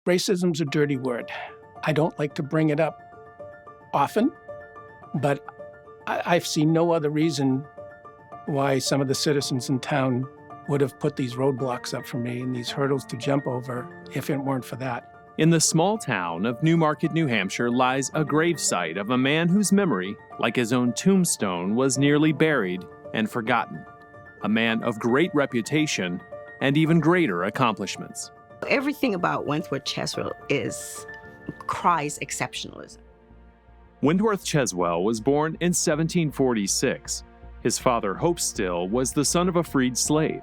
Racism's a dirty word. I don't like to bring it up often, but I've seen no other reason why some of the citizens in town would have put these roadblocks up for me and these hurdles to jump over if it weren't for that. In the small town of Newmarket, New Hampshire, lies a gravesite of a man whose memory, like his own tombstone, was nearly buried and forgotten. A man of great reputation and even greater accomplishments. Everything about Wentworth Cheswell cries exceptionalism. Wentworth Cheswell was born in 1746. His father, Hope Still, was the son of a freed slave.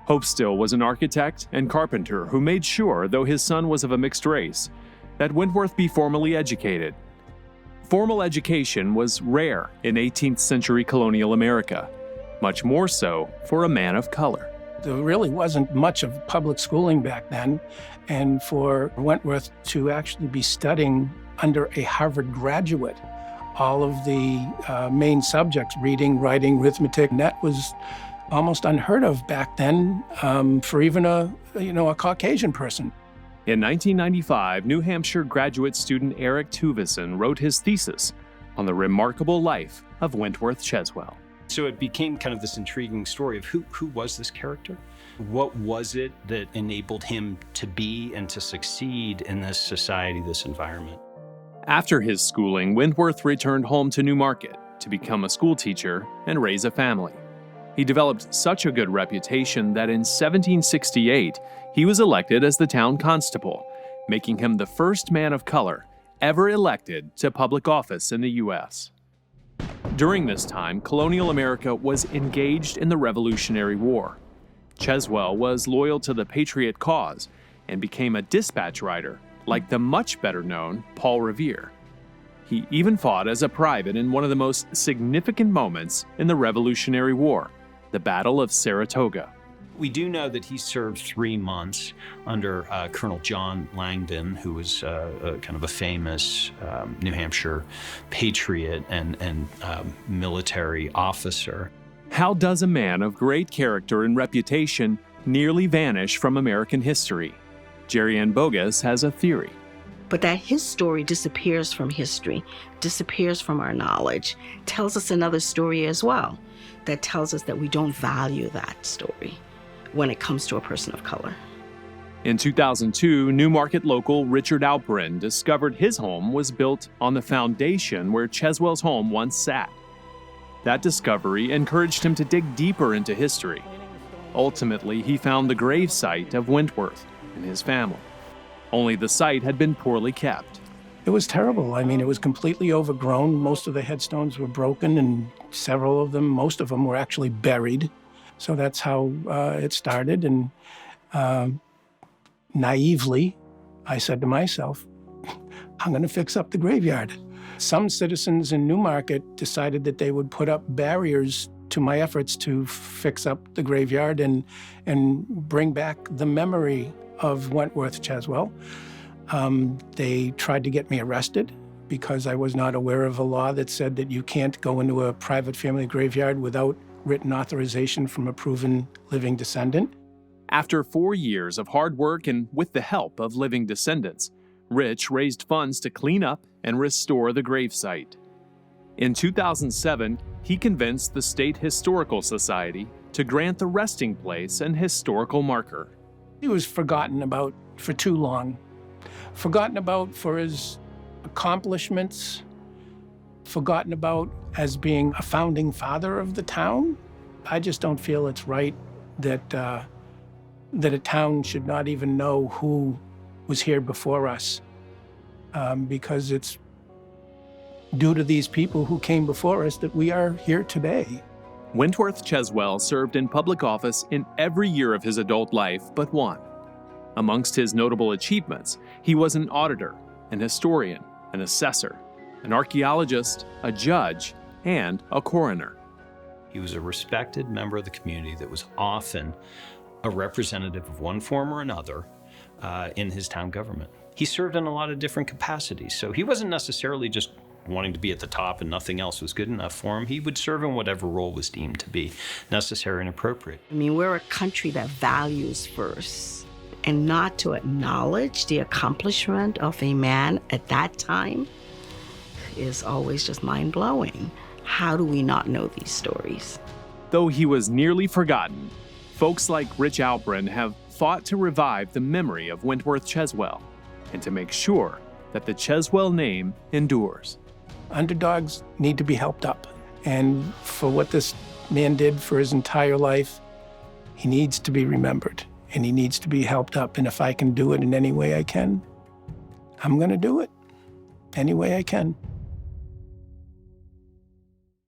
Hope Still was an architect and carpenter who made sure, though his son was of a mixed race, that Wentworth be formally educated. Formal education was rare in 18th century colonial America, much more so for a man of color. There really wasn't much of public schooling back then, and for Wentworth to actually be studying under a Harvard graduate, all of the main subjects, reading, writing, arithmetic, that was almost unheard of back then for even a Caucasian person. In 1995, New Hampshire graduate student Eric Tuvison wrote his thesis on the remarkable life of Wentworth Cheswell. So it became kind of this intriguing story of who was this character? What was it that enabled him to be and to succeed in this society, this environment? After his schooling, Wentworth returned home to Newmarket to become a school teacher and raise a family. He developed such a good reputation that in 1768, he was elected as the town constable, making him the first man of color ever elected to public office in the U.S. During this time, Colonial America was engaged in the Revolutionary War. Cheswell was loyal to the Patriot cause and became a dispatch rider, like the much better-known Paul Revere. He even fought as a private in one of the most significant moments in the Revolutionary War, the Battle of Saratoga. We do know that he served 3 months under Colonel John Langdon, who was kind of a famous New Hampshire patriot and military officer. How does a man of great character and reputation nearly vanish from American history? Jerry Ann Bogus has a theory. But that his story disappears from history, disappears from our knowledge, tells us another story as well, that tells us that we don't value that story when it comes to a person of color. In 2002, Newmarket local Richard Alperin discovered his home was built on the foundation where Cheswell's home once sat. That discovery encouraged him to dig deeper into history. Ultimately, he found the gravesite of Wentworth and his family. Only the site had been poorly kept. It was terrible. I mean, it was completely overgrown. Most of the headstones were broken, and several of them, most of them, were actually buried. So that's how it started. And naively, I said to myself, I'm going to fix up the graveyard. Some citizens in Newmarket decided that they would put up barriers to my efforts to fix up the graveyard and bring back the memory of Wentworth Cheswell. They tried to get me arrested because I was not aware of a law that said that you can't go into a private family graveyard without written authorization from a proven living descendant. After 4 years of hard work and with the help of living descendants, Rich raised funds to clean up and restore the gravesite. In 2007, he convinced the State Historical Society to grant the resting place an historical marker. He was forgotten about for too long. Forgotten about for his accomplishments, forgotten about as being a founding father of the town. I just don't feel it's right that a town should not even know who was here before us, because it's due to these people who came before us that we are here today. Wentworth Cheswell served in public office in every year of his adult life but one. Amongst his notable achievements, he was an auditor, an historian, an assessor, an archaeologist, a judge, and a coroner. He was a respected member of the community that was often a representative of one form or another in his town government. He served in a lot of different capacities, so he wasn't necessarily just wanting to be at the top and nothing else was good enough for him. He would serve in whatever role was deemed to be necessary and appropriate. I mean, we're a country that values first. and not to acknowledge the accomplishment of a man at that time is always just mind-blowing. How do we not know these stories? Though he was nearly forgotten, folks like Rich Alprin have fought to revive the memory of Wentworth Cheswell and to make sure that the Cheswell name endures. Underdogs need to be helped up. And for what this man did for his entire life, he needs to be remembered and he needs to be helped up. And if I can do it in any way I can, I'm going to do it any way I can.